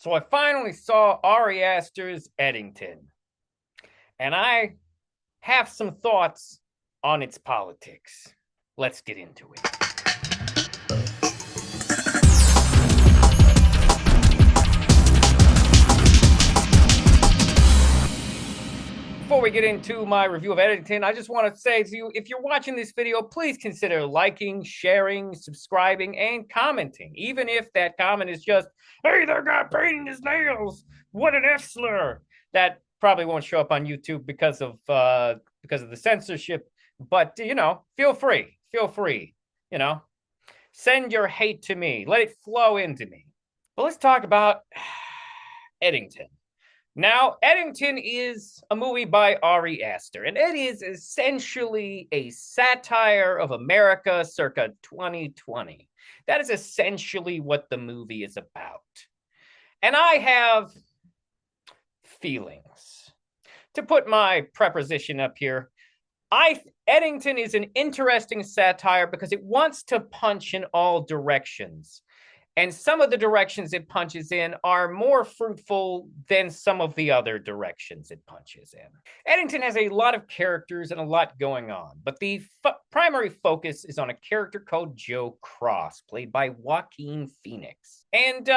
So I finally saw Ari Aster's Eddington, and I have some thoughts on its politics. Let's get into it. Before we get into my review of Eddington, I just want to say to you, if you're watching this video, please consider liking, sharing, subscribing, and commenting. Even if that comment is just, hey, that guy painting his nails, what an F-slur. That probably won't show up on YouTube because of the censorship. But feel free. You know, send your hate to me. Let it flow into me. But let's talk about Eddington. Now, Eddington is a movie by Ari Aster, and it is essentially a satire of America circa 2020. That is essentially what the movie is about. And I have feelings. To put my preposition up here, Eddington is an interesting satire because it wants to punch in all directions. And some of the directions it punches in are more fruitful than some of the other directions it punches in. Eddington has a lot of characters and a lot going on, but the primary focus is on a character called Joe Cross, played by Joaquin Phoenix. And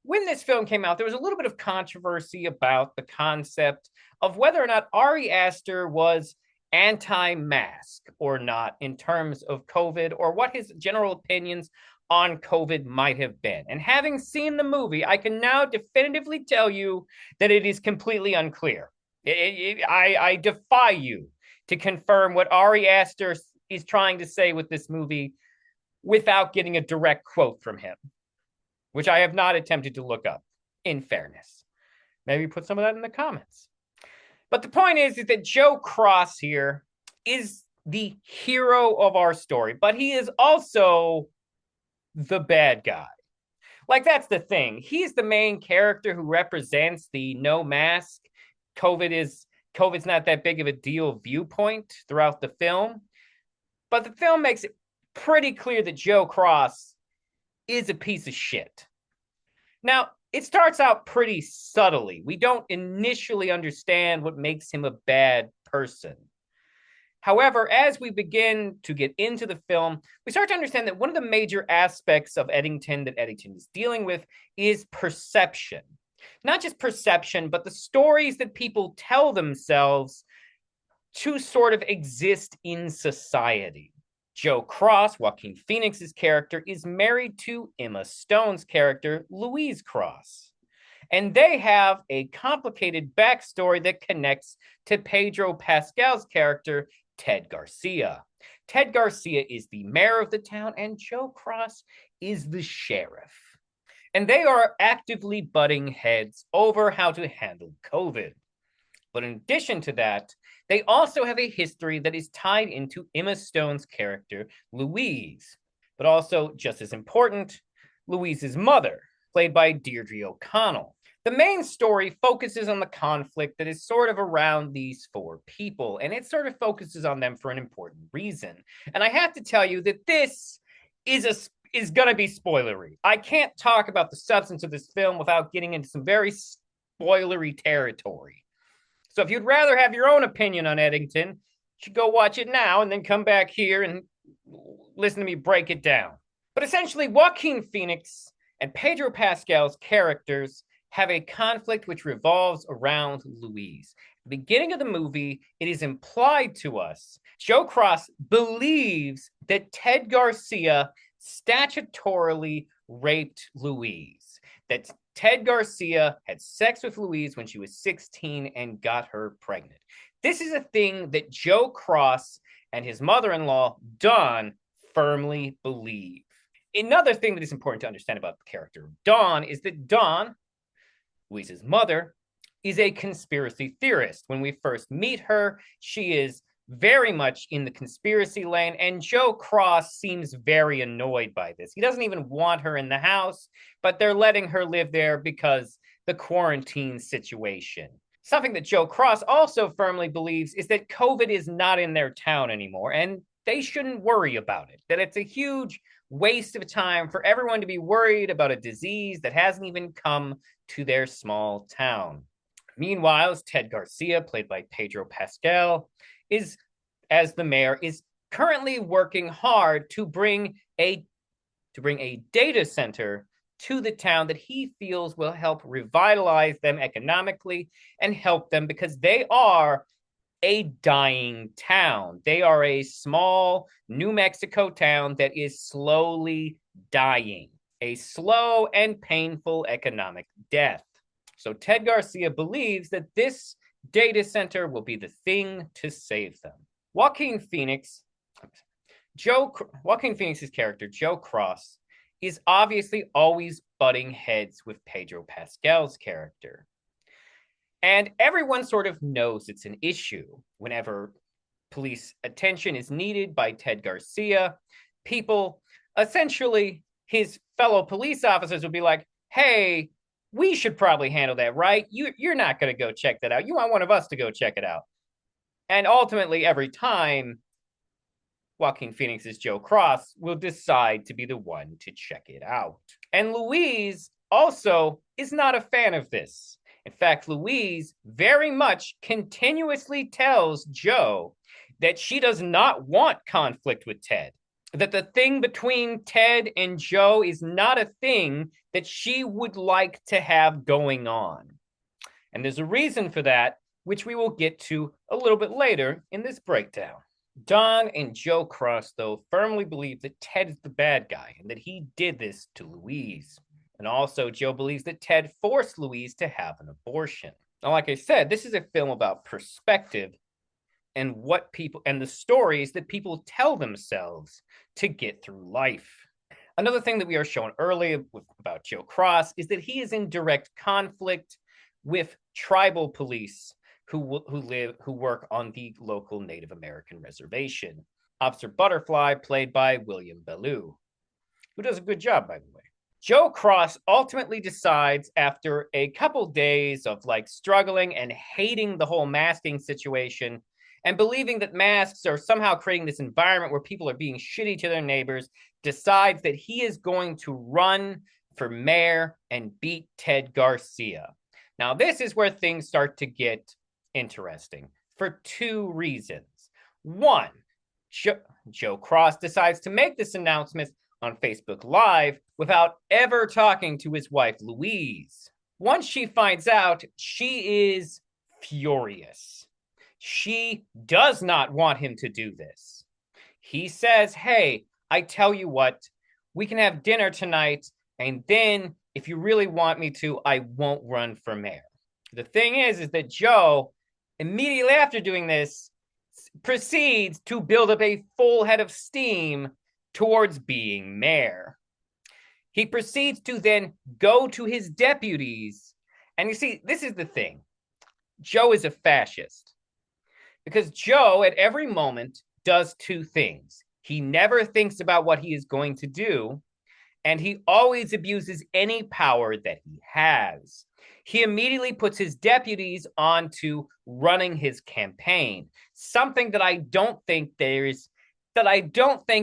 when this film came out, there was a little bit of controversy about the concept of whether or not Ari Aster was anti-mask or not in terms of COVID, or what his general opinions on COVID might have been. And having seen the movie, I can now definitively tell you that it is completely unclear. I defy you to confirm what Ari Aster is trying to say with this movie without getting a direct quote from him, which I have not attempted to look up, in fairness. Maybe put some of that in the comments. But the point is that Joe Cross here is the hero of our story, but he is also the bad guy. Like, that's the thing. He's the main character who represents the no mask, COVID's not that big of a deal viewpoint throughout the film. But the film makes it pretty clear that Joe Cross is a piece of shit. Now, it starts out pretty subtly. We don't initially understand what makes him a bad person. However, as we begin to get into the film, we start to understand that one of the major aspects of Eddington that Eddington is dealing with is perception. Not just perception, but the stories that people tell themselves to sort of exist in society. Joe Cross, Joaquin Phoenix's character, is married to Emma Stone's character, Louise Cross. And they have a complicated backstory that connects to Pedro Pascal's character, Ted Garcia. Ted Garcia is the mayor of the town, and Joe Cross is the sheriff. And they are actively butting heads over how to handle COVID. But in addition to that, they also have a history that is tied into Emma Stone's character, Louise. But also, just as important, Louise's mother, played by Deirdre O'Connell. The main story focuses on the conflict that is sort of around these four people, and it sort of focuses on them for an important reason. And I have to tell you that this is going to be spoilery. I can't talk about the substance of this film without getting into some very spoilery territory. So if you'd rather have your own opinion on Eddington, you should go watch it now and then come back here and listen to me break it down. But essentially, Joaquin Phoenix and Pedro Pascal's characters have a conflict which revolves around Louise. At the beginning of the movie, it is implied to us Joe Cross believes that Ted Garcia statutorily raped Louise, that Ted Garcia had sex with Louise when she was 16 and got her pregnant. This is a thing that Joe Cross and his mother-in-law, Dawn, firmly believe. Another thing that is important to understand about the character of Dawn is that Dawn, Louise's mother, is a conspiracy theorist. When we first meet her, she is very much in the conspiracy lane, and Joe Cross seems very annoyed by this. He doesn't even want her in the house, but they're letting her live there because the quarantine situation. Something that Joe Cross also firmly believes is that COVID is not in their town anymore, and they shouldn't worry about it, that it's a huge waste of time for everyone to be worried about a disease that hasn't even come to their small town. Meanwhile, Ted Garcia, played by Pedro Pascal, as the mayor, is currently working hard to bring a data center to the town that he feels will help revitalize them economically and help them because they are a dying town. They are a small New Mexico town that is slowly dying, a slow and painful economic death. So Ted Garcia believes that this data center will be the thing to save them. Joaquin Phoenix's character, Joe Cross, is obviously always butting heads with Pedro Pascal's character. And everyone sort of knows it's an issue. Whenever police attention is needed by Ted Garcia, people, essentially his fellow police officers, will be like, hey, we should probably handle that, right? You're not going to go check that out. You want one of us to go check it out. And ultimately, every time, Joaquin Phoenix's Joe Cross will decide to be the one to check it out. And Louise also is not a fan of this. In fact, Louise very much continuously tells Joe that she does not want conflict with Ted, that the thing between Ted and Joe is not a thing that she would like to have going on. And there's a reason for that, which we will get to a little bit later in this breakdown. Don and Joe Cross, though, firmly believe that Ted is the bad guy and that he did this to Louise. And also, Joe believes that Ted forced Louise to have an abortion. Now, like I said, this is a film about perspective and what people and the stories that people tell themselves to get through life. Another thing that we are shown earlier about Joe Cross is that he is in direct conflict with tribal police who work on the local Native American reservation. Officer Butterfly, played by William Ballou, who does a good job, by the way. Joe Cross ultimately decides, after a couple days of struggling and hating the whole masking situation and believing that masks are somehow creating this environment where people are being shitty to their neighbors, decides that he is going to run for mayor and beat Ted Garcia. Now, this is where things start to get interesting for two reasons. One, Joe Cross decides to make this announcement on Facebook Live without ever talking to his wife, Louise. Once she finds out, she is furious. She does not want him to do this. He says, hey, I tell you what, we can have dinner tonight, and then if you really want me to, I won't run for mayor. The thing is that Joe, immediately after doing this, proceeds to build up a full head of steam towards being mayor. He proceeds to then go to his deputies. And you see, this is the thing. Joe is a fascist. Because Joe, at every moment, does two things. He never thinks about what he is going to do, and he always abuses any power that he has. He immediately puts his deputies onto running his campaign, something that I don't think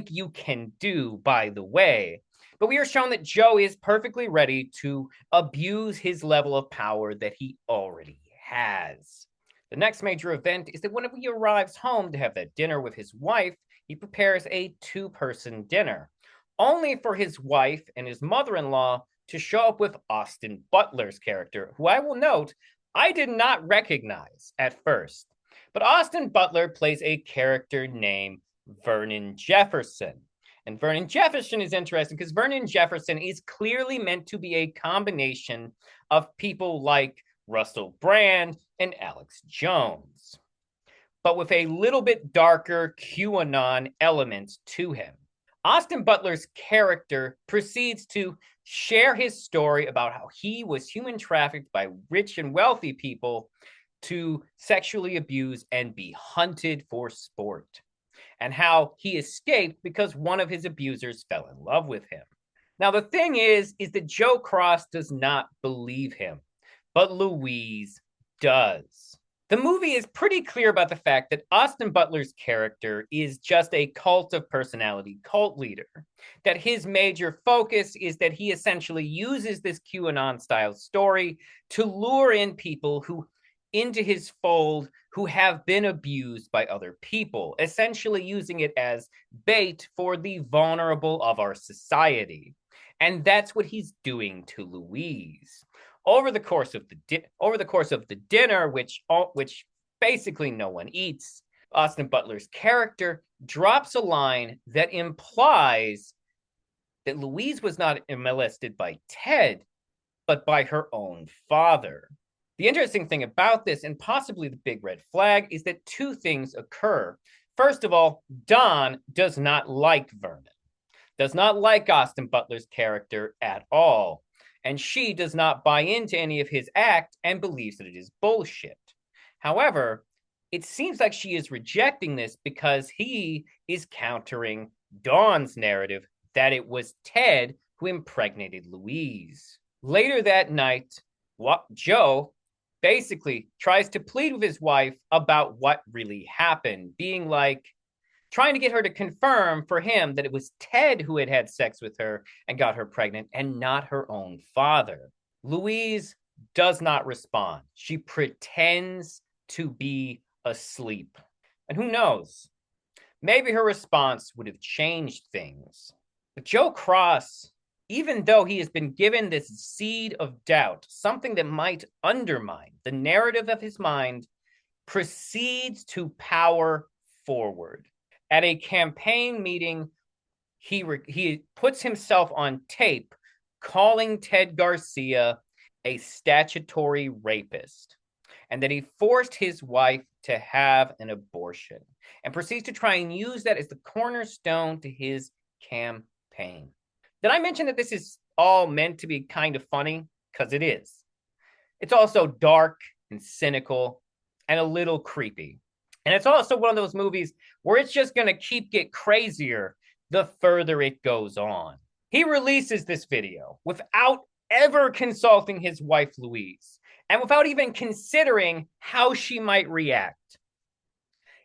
you can do, by the way. But we are shown that Joe is perfectly ready to abuse his level of power that he already has. The next major event is that whenever he arrives home to have that dinner with his wife, he prepares a two-person dinner, only for his wife and his mother-in-law to show up with Austin Butler's character, who I will note I did not recognize at first. But Austin Butler plays a character named Vernon Jefferson. And Vernon Jefferson is interesting because Vernon Jefferson is clearly meant to be a combination of people like Russell Brand and Alex Jones, but with a little bit darker QAnon element to him. Austin Butler's character proceeds to share his story about how he was human trafficked by rich and wealthy people to sexually abuse and be hunted for sport, and how he escaped because one of his abusers fell in love with him. Now, the thing is that Joe Cross does not believe him, but Louise does. The movie is pretty clear about the fact that Austin Butler's character is just a cult of personality cult leader. That his major focus is that he essentially uses this QAnon style story to lure in people who into his fold who have been abused by other people, essentially using it as bait for the vulnerable of our society. And that's what he's doing to Louise. Over the course of the dinner, which basically no one eats, Austin Butler's character drops a line that implies that Louise was not molested by Ted, but by her own father. The interesting thing about this, and possibly the big red flag, is that two things occur. First of all, Don does not like Vernon, does not like Austin Butler's character at all. And she does not buy into any of his act and believes that it is bullshit. However, it seems like she is rejecting this because he is countering Dawn's narrative that it was Ted who impregnated Louise. Later that night, Joe basically tries to plead with his wife about what really happened, being like, trying to get her to confirm for him that it was Ted who had had sex with her and got her pregnant and not her own father. Louise does not respond. She pretends to be asleep. And who knows? Maybe her response would have changed things. But Joe Cross, even though he has been given this seed of doubt, something that might undermine the narrative of his mind, proceeds to power forward. At a campaign meeting, he puts himself on tape calling Ted Garcia a statutory rapist, and that he forced his wife to have an abortion, and proceeds to try and use that as the cornerstone to his campaign. Did I mention that this is all meant to be kind of funny? Because it is. It's also dark and cynical and a little creepy. And it's also one of those movies where it's just going to get crazier the further it goes on. He releases this video without ever consulting his wife, Louise, and without even considering how she might react.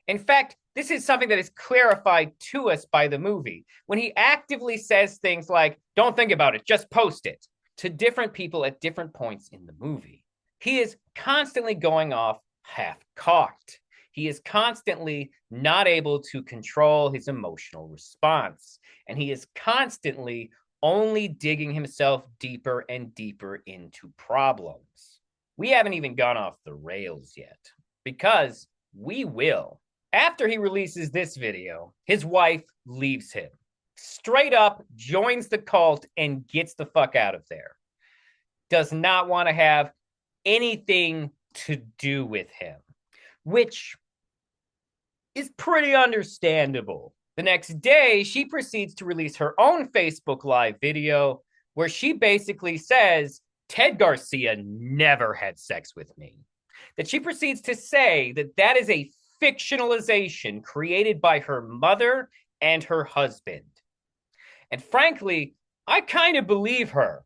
In fact, this is something that is clarified to us by the movie when he actively says things like, "Don't think about it, just post it," to different people at different points in the movie. He is constantly going off half-cocked. He is constantly not able to control his emotional response. And he is constantly only digging himself deeper and deeper into problems. We haven't even gone off the rails yet, because we will. After he releases this video, his wife leaves him. Straight up joins the cult and gets the fuck out of there. Does not want to have anything to do with him, which is pretty understandable. The next day, she proceeds to release her own Facebook Live video where she basically says, Ted Garcia never had sex with me. That she proceeds to say that that is a fictionalization created by her mother and her husband. And frankly, I kind of believe her.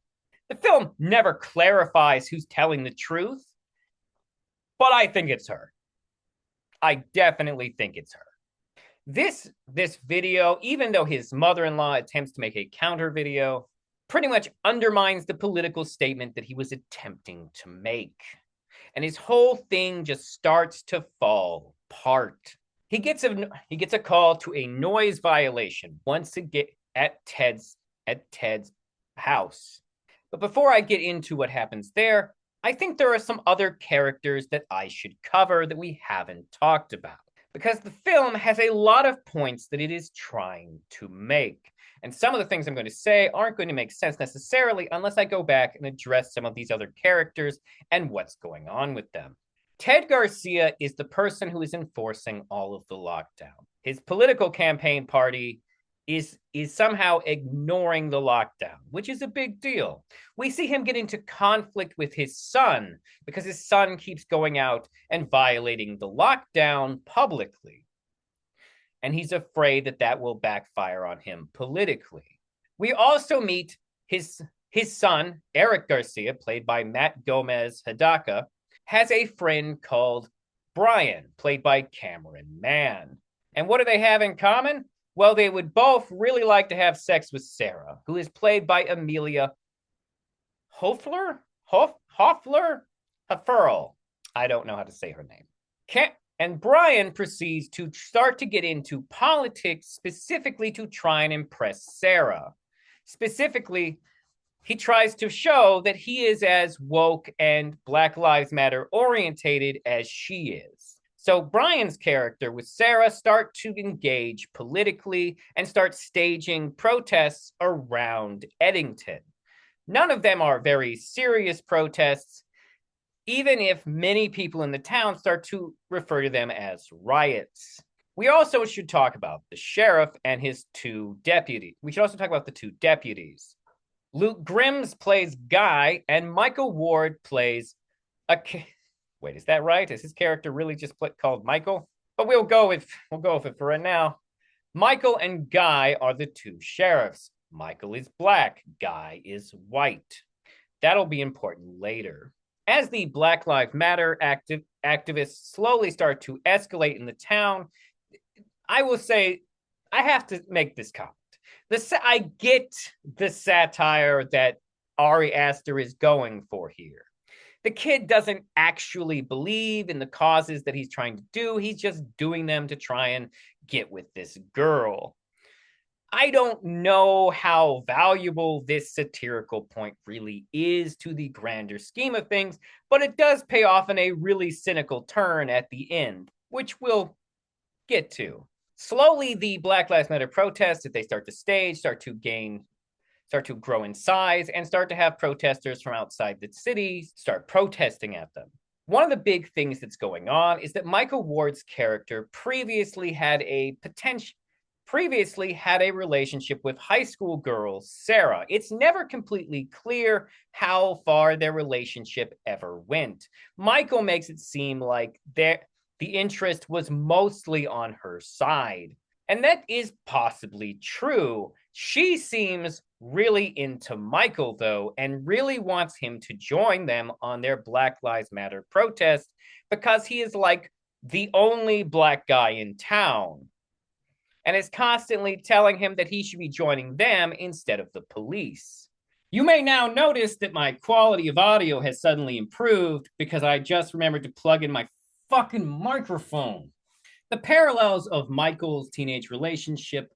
The film never clarifies who's telling the truth, but I think it's her. I definitely think it's her. This video, even though his mother-in-law attempts to make a counter video, pretty much undermines the political statement that he was attempting to make. And his whole thing just starts to fall apart. He gets a call to a noise violation once again at Ted's house. But before I get into what happens there, I think there are some other characters that I should cover that we haven't talked about, because the film has a lot of points that it is trying to make. And some of the things I'm going to say aren't going to make sense necessarily unless I go back and address some of these other characters and what's going on with them. Ted Garcia is the person who is enforcing all of the lockdown. His political campaign party is somehow ignoring the lockdown, which is a big deal. We see him get into conflict with his son because his son keeps going out and violating the lockdown publicly. And he's afraid that that will backfire on him politically. We also meet his son, Eric Garcia, played by Matt Gomez Hadaka, has a friend called Brian, played by Cameron Mann. And what do they have in common? Well, they would both really like to have sex with Sarah, who is played by Amelia Hoffler? Hoffler? Hafferl. I don't know how to say her name. And Brian proceeds to start to get into politics specifically to try and impress Sarah. Specifically, he tries to show that he is as woke and Black Lives Matter orientated as she is. So Brian's character with Sarah start to engage politically and start staging protests around Eddington. None of them are very serious protests, even if many people in the town start to refer to them as riots. We also should talk about the sheriff and his two deputies. We should also talk about the two deputies. Luke Grimes plays Guy, and Michael Ward plays Wait, is that right? Is his character really just called Michael? But we'll go with it for right now. Michael and Guy are the two sheriffs. Michael is black, Guy is white. That'll be important later. As the Black Lives Matter activists slowly start to escalate in the town, I will say, I have to make this comment. I get the satire that Ari Aster is going for here. The kid doesn't actually believe in the causes that he's trying to do. He's just doing them to try and get with this girl. I don't know how valuable this satirical point really is to the grander scheme of things, but it does pay off in a really cynical turn at the end, which we'll get to. Slowly, the Black Lives Matter protests that they start to stage start to grow in size and start to have protesters from outside the city start protesting at them. One of the big things that's going on is that Michael Ward's character previously had a relationship with high school girl Sarah. It's never completely clear how far their relationship ever went. Michael makes it seem like the interest was mostly on her side. And that is possibly true. She seems really into Michael, though, and really wants him to join them on their Black Lives Matter protest because he is like the only black guy in town and is constantly telling him that he should be joining them instead of the police. You may now notice that my quality of audio has suddenly improved because I just remembered to plug in my fucking microphone. The parallels of Michael's teenage relationship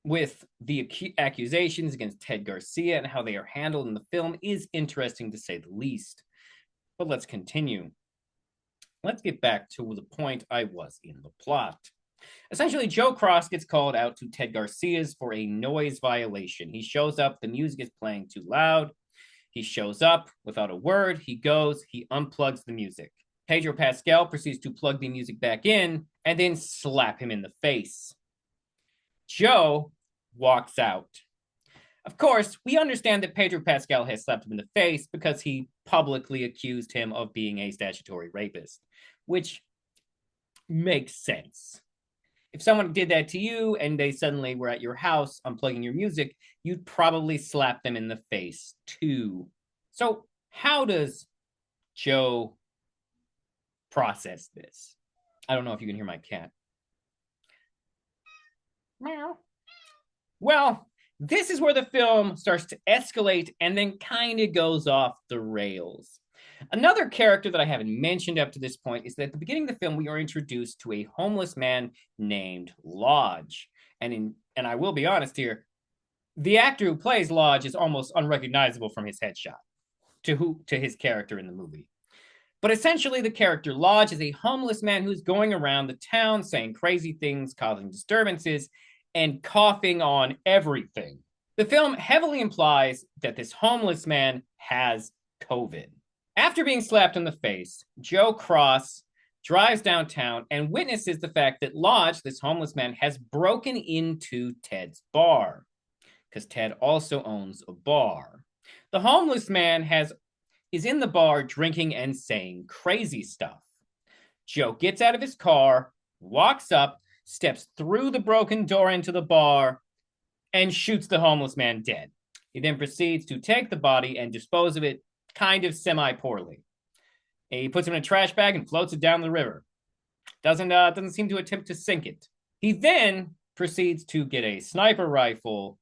with the accusations against Ted Garcia and how they are handled in the film is interesting to say the least. But let's continue. Let's get back to the point I was in the plot. Essentially, Joe Cross gets called out to Ted Garcia's for a noise violation. He shows up, the music is playing too loud. He shows up without a word. He goes, he unplugs the music. Pedro Pascal proceeds to plug the music back in and then slap him in the face. Joe walks out. Of course, we understand that Pedro Pascal has slapped him in the face because he publicly accused him of being a statutory rapist, which makes sense. If someone did that to you and they suddenly were at your house unplugging your music, you'd probably slap them in the face too. So how does Joe process this? I don't know if you can hear my cat. Meow. Well, this is where the film starts to escalate and then kind of goes off the rails. Another character that I haven't mentioned up to this point is that at the beginning of the film, we are introduced to a homeless man named Lodge. And I will be honest here, the actor who plays Lodge is almost unrecognizable from his headshot to his character in the movie. But essentially, the character Lodge is a homeless man who's going around the town saying crazy things, causing disturbances, and coughing on everything. The film heavily implies that this homeless man has COVID. After being slapped in the face, Joe Cross drives downtown and witnesses the fact that Lodge, this homeless man, has broken into Ted's bar, because Ted also owns a bar. The homeless man is in the bar drinking and saying crazy stuff. Joe gets out of his car, walks up, steps through the broken door into the bar, and shoots the homeless man dead. He then proceeds to take the body and dispose of it kind of semi-poorly. He puts him in a trash bag and floats it down the river. Doesn't seem to attempt to sink it. He then proceeds to get a sniper rifle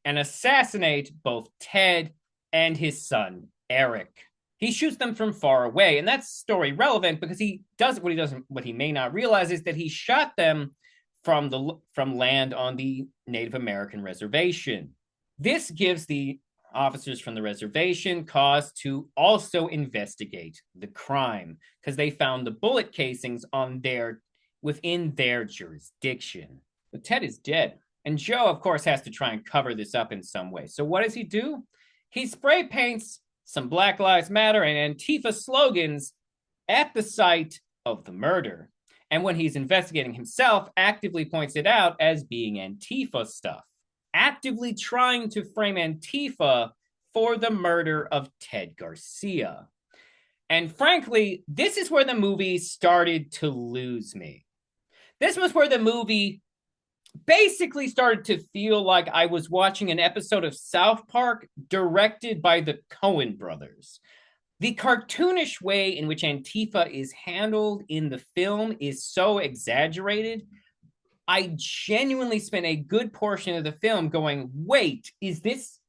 and assassinate both Ted and his son, Eric. He shoots them from far away, and that's story relevant because what he may not realize is that he shot them from land on the Native American reservation. This gives the officers from the reservation cause to also investigate the crime because they found the bullet casings within their jurisdiction. But Ted is dead. And Joe, of course, has to try and cover this up in some way. So what does he do? He spray paints some Black Lives Matter and Antifa slogans at the site of the murder. And when he's investigating himself, actively points it out as being Antifa stuff, actively trying to frame Antifa for the murder of Ted Garcia. And frankly, this is where the movie started to lose me. This was where the movie basically started to feel like I was watching an episode of South Park directed by the Coen brothers. The cartoonish way in which Antifa is handled in the film is so exaggerated. I genuinely spent a good portion of the film going, wait, is this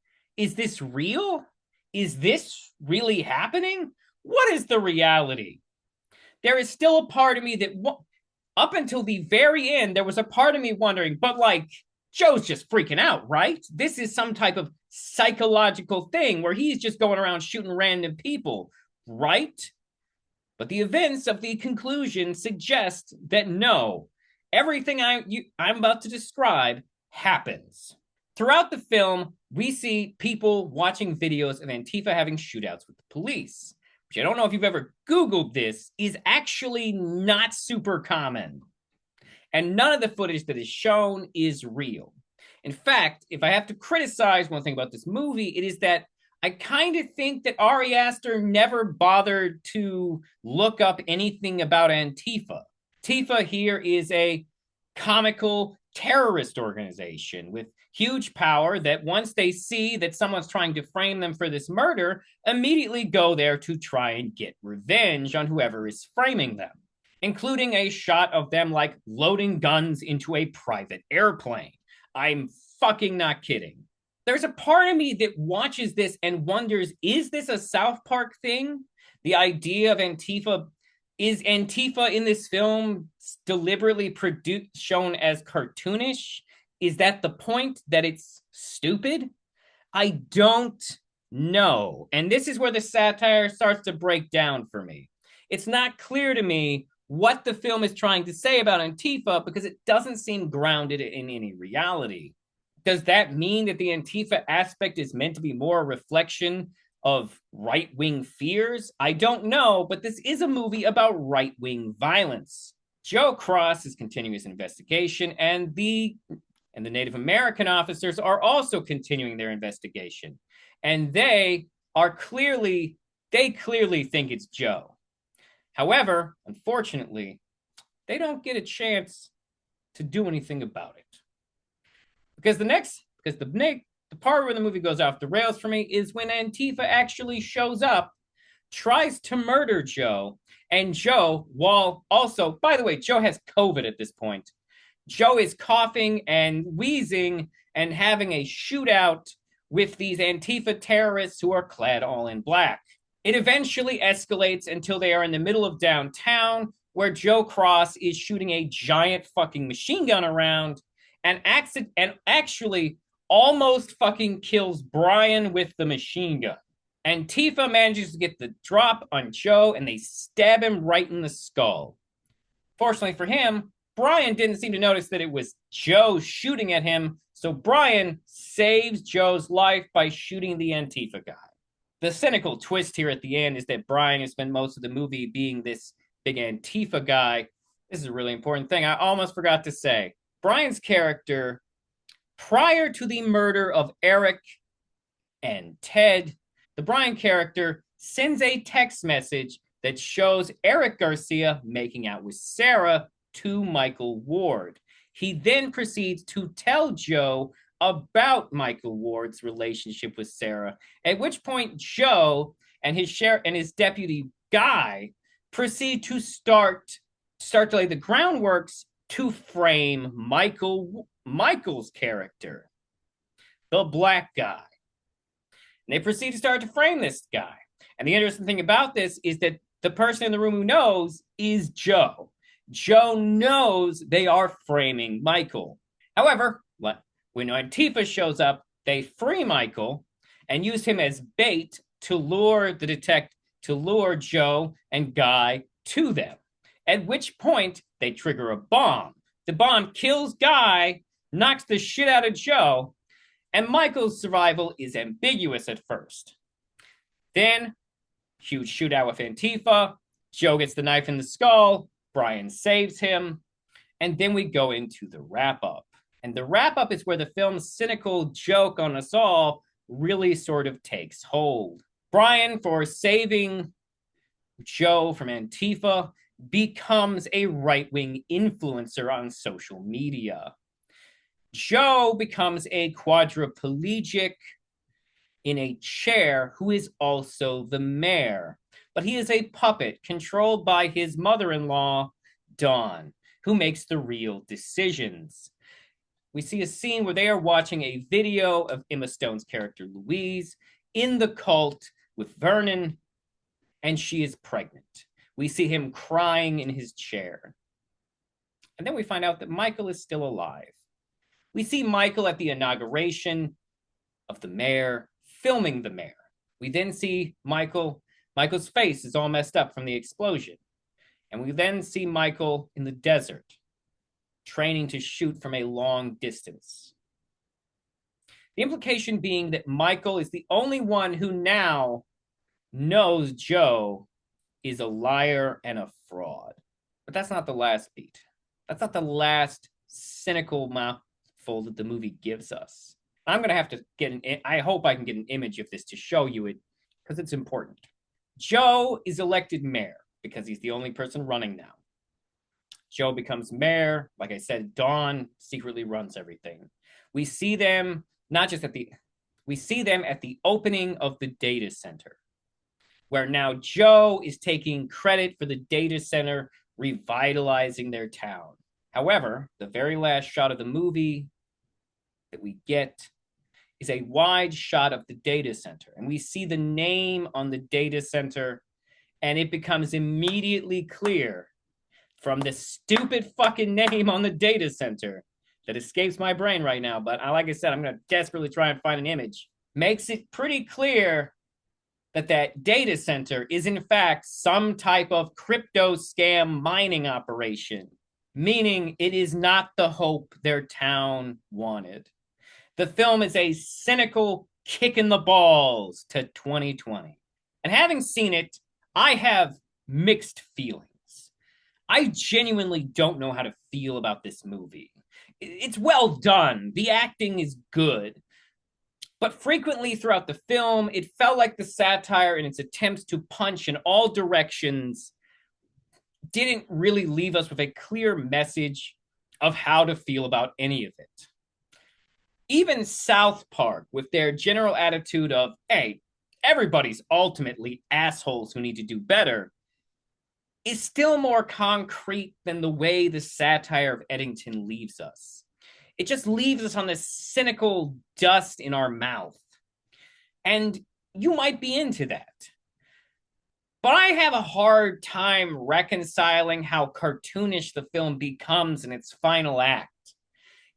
real? Is this really happening? What is the reality? There is still a part of me that, up until the very end, there was a part of me wondering, but like, Joe's just freaking out, right? This is some type of psychological thing where he's just going around shooting random people, right? But the events of the conclusion suggest that no, everything I'm about to describe happens. Throughout the film, we see people watching videos of Antifa having shootouts with the police, which I don't know if you've ever Googled this, is actually not super common. And none of the footage that is shown is real. In fact, if I have to criticize one thing about this movie, it is that I kind of think that Ari Aster never bothered to look up anything about Antifa. Antifa here is a comical terrorist organization with huge power that once they see that someone's trying to frame them for this murder, immediately go there to try and get revenge on whoever is framing them, including a shot of them like loading guns into a private airplane. I'm fucking not kidding. There's a part of me that watches this and wonders, is this a South Park thing? The idea of Antifa, is Antifa in this film deliberately shown as cartoonish? Is that the point, that it's stupid? I don't know. And this is where the satire starts to break down for me. It's not clear to me what the film is trying to say about Antifa because it doesn't seem grounded in any reality. Does that mean that the Antifa aspect is meant to be more a reflection of right-wing fears? I don't know, but this is a movie about right-wing violence. Joe Cross is continuing his investigation, and the Native American officers are also continuing their investigation. And they clearly think it's Joe. However, unfortunately, they don't get a chance to do anything about it. Because the part where the movie goes off the rails for me is when Antifa actually shows up, tries to murder Joe, and Joe, while also, by the way, Joe has COVID at this point. Joe is coughing and wheezing and having a shootout with these Antifa terrorists who are clad all in black. It eventually escalates until they are in the middle of downtown, where Joe Cross is shooting a giant fucking machine gun around and actually almost fucking kills Brian with the machine gun. Antifa manages to get the drop on Joe and they stab him right in the skull. Fortunately for him, Brian didn't seem to notice that it was Joe shooting at him, so Brian saves Joe's life by shooting the Antifa guy. The cynical twist here at the end is that Brian has spent most of the movie being this big Antifa guy. This is a really important thing I almost forgot to say. Brian's character, prior to the murder of Eric and Ted, the Brian character sends a text message that shows Eric Garcia making out with Sarah to Michael Ward. He then proceeds to tell Joe about Michael Ward's relationship with Sarah, at which point Joe and his deputy Guy proceed to start to lay the groundworks to frame Michael's character, the black guy. And they proceed to start to frame this guy. And the interesting thing about this is that the person in the room who knows is Joe. Joe knows they are framing Michael. However, when Antifa shows up, they free Michael and use him as bait to lure Joe and Guy to them. At which point, they trigger a bomb. The bomb kills Guy, knocks the shit out of Joe, and Michael's survival is ambiguous at first. Then, huge shootout with Antifa. Joe gets the knife in the skull. Brian saves him. And then we go into the wrap-up. And the wrap-up is where the film's cynical joke on us all really sort of takes hold. Brian, for saving Joe from Antifa, becomes a right-wing influencer on social media. Joe becomes a quadriplegic in a chair who is also the mayor. But he is a puppet controlled by his mother-in-law, Dawn, who makes the real decisions. We see a scene where they are watching a video of Emma Stone's character, Louise, in the cult with Vernon, and she is pregnant. We see him crying in his chair. And then we find out that Michael is still alive. We see Michael at the inauguration of the mayor, filming the mayor. We then see Michael's face is all messed up from the explosion. And we then see Michael in the desert, training to shoot from a long distance. The implication being that Michael is the only one who now knows Joe is a liar and a fraud. But that's not the last beat. That's not the last cynical mouthful that the movie gives us. I'm going to have to I hope I can get an image of this to show you it, because it's important. Joe is elected mayor because he's the only person running now. Joe becomes mayor. Like I said, Dawn secretly runs everything. We see them at the opening of the data center, where now Joe is taking credit for the data center revitalizing their town. However, the very last shot of the movie that we get is a wide shot of the data center. And we see the name on the data center, and it becomes immediately clear from the stupid fucking name on the data center that escapes my brain right now. But like I said, I'm going to desperately try and find an image. Makes it pretty clear that data center is in fact some type of crypto scam mining operation, meaning it is not the hope their town wanted. The film is a cynical kick in the balls to 2020. And having seen it, I have mixed feelings. I genuinely don't know how to feel about this movie. It's well done. The acting is good. But frequently throughout the film, it felt like the satire in its attempts to punch in all directions didn't really leave us with a clear message of how to feel about any of it. Even South Park, with their general attitude of, hey, everybody's ultimately assholes who need to do better, is still more concrete than the way the satire of Eddington leaves us. It just leaves us on this cynical dust in our mouth. And you might be into that. But I have a hard time reconciling how cartoonish the film becomes in its final act.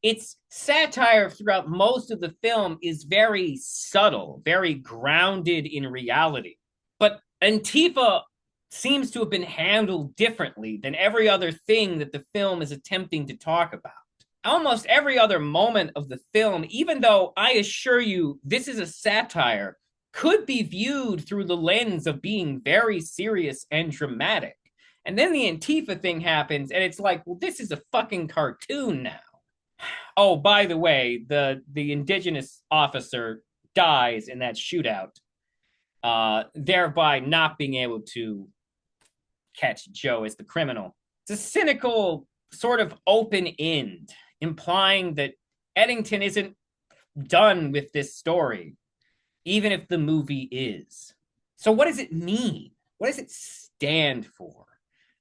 Its satire throughout most of the film is very subtle, very grounded in reality. But Antifa seems to have been handled differently than every other thing that the film is attempting to talk about. Almost every other moment of the film, even though I assure you this is a satire, could be viewed through the lens of being very serious and dramatic. And then the Antifa thing happens, and it's like, well, this is a fucking cartoon now. Oh, by the way, the indigenous officer dies in that shootout, thereby not being able to catch Joe as the criminal. It's a cynical sort of open end, implying that Eddington isn't done with this story, even if the movie is. So what does it mean? What does it stand for?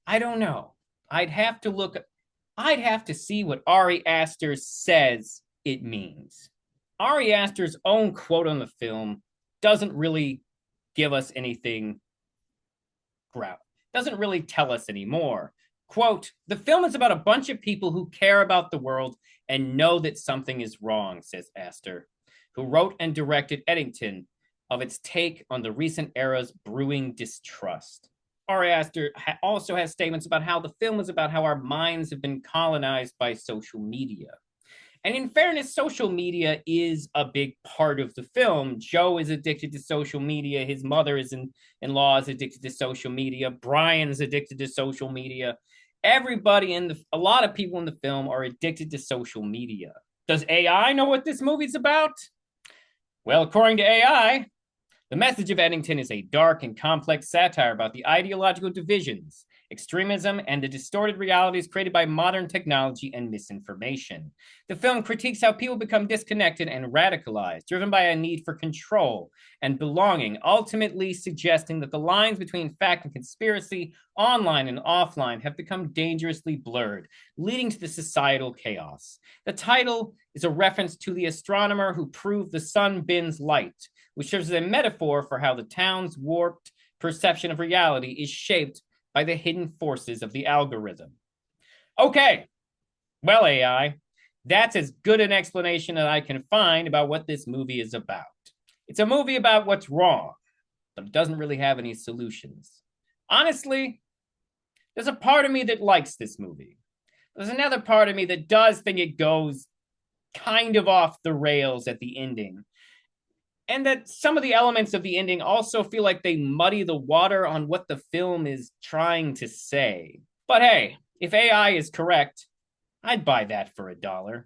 I don't know. I'd have to see what Ari Aster says it means. Ari Aster's own quote on the film doesn't really give us anything, doesn't really tell us anymore. Quote, the film is about a bunch of people who care about the world and know that something is wrong, says Aster, who wrote and directed Eddington, of its take on the recent era's brewing distrust. Ari Aster also has statements about how the film is about how our minds have been colonized by social media. And in fairness, social media is a big part of the film. Joe is addicted to social media. His mother in-law is addicted to social media. Brian's addicted to social media. A lot of people in the film are addicted to social media. Does AI know what this movie's about? Well, according to AI, the message of Eddington is a dark and complex satire about the ideological divisions, extremism, and the distorted realities created by modern technology and misinformation. The film critiques how people become disconnected and radicalized, driven by a need for control and belonging, ultimately suggesting that the lines between fact and conspiracy, online and offline, have become dangerously blurred, leading to the societal chaos. The title is a reference to the astronomer who proved the sun bends light, which serves as a metaphor for how the town's warped perception of reality is shaped by the hidden forces of the algorithm. Okay, well, AI, that's as good an explanation that I can find about what this movie is about. It's a movie about what's wrong, but it doesn't really have any solutions. Honestly, there's a part of me that likes this movie. There's another part of me that does think it goes kind of off the rails at the ending. And that some of the elements of the ending also feel like they muddy the water on what the film is trying to say. But hey, if AI is correct, I'd buy that for $1.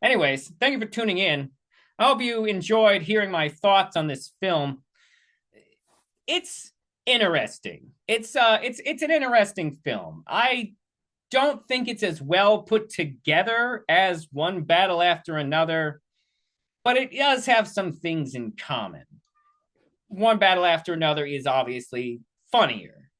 Anyways, thank you for tuning in. I hope you enjoyed hearing my thoughts on this film. It's interesting. It's an interesting film. I don't think it's as well put together as One Battle After Another, but it does have some things in common. One Battle After Another is obviously funnier.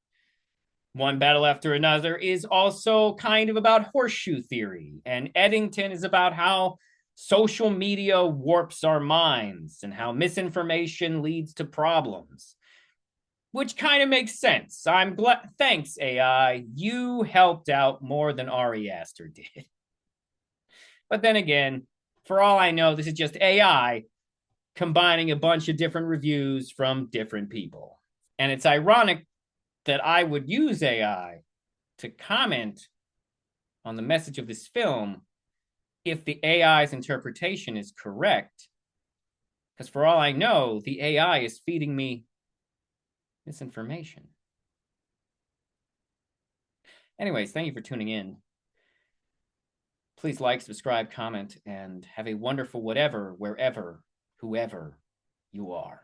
One Battle After Another is also kind of about horseshoe theory, and Eddington is about how social media warps our minds and how misinformation leads to problems, which kind of makes sense. I'm glad. Thanks, AI. You helped out more than Ari Aster did. But then again, for all I know, this is just AI combining a bunch of different reviews from different people. And it's ironic that I would use AI to comment on the message of this film if the AI's interpretation is correct. Because for all I know, the AI is feeding me misinformation. Anyways, thank you for tuning in. Please like, subscribe, comment, and have a wonderful whatever, wherever, whoever you are.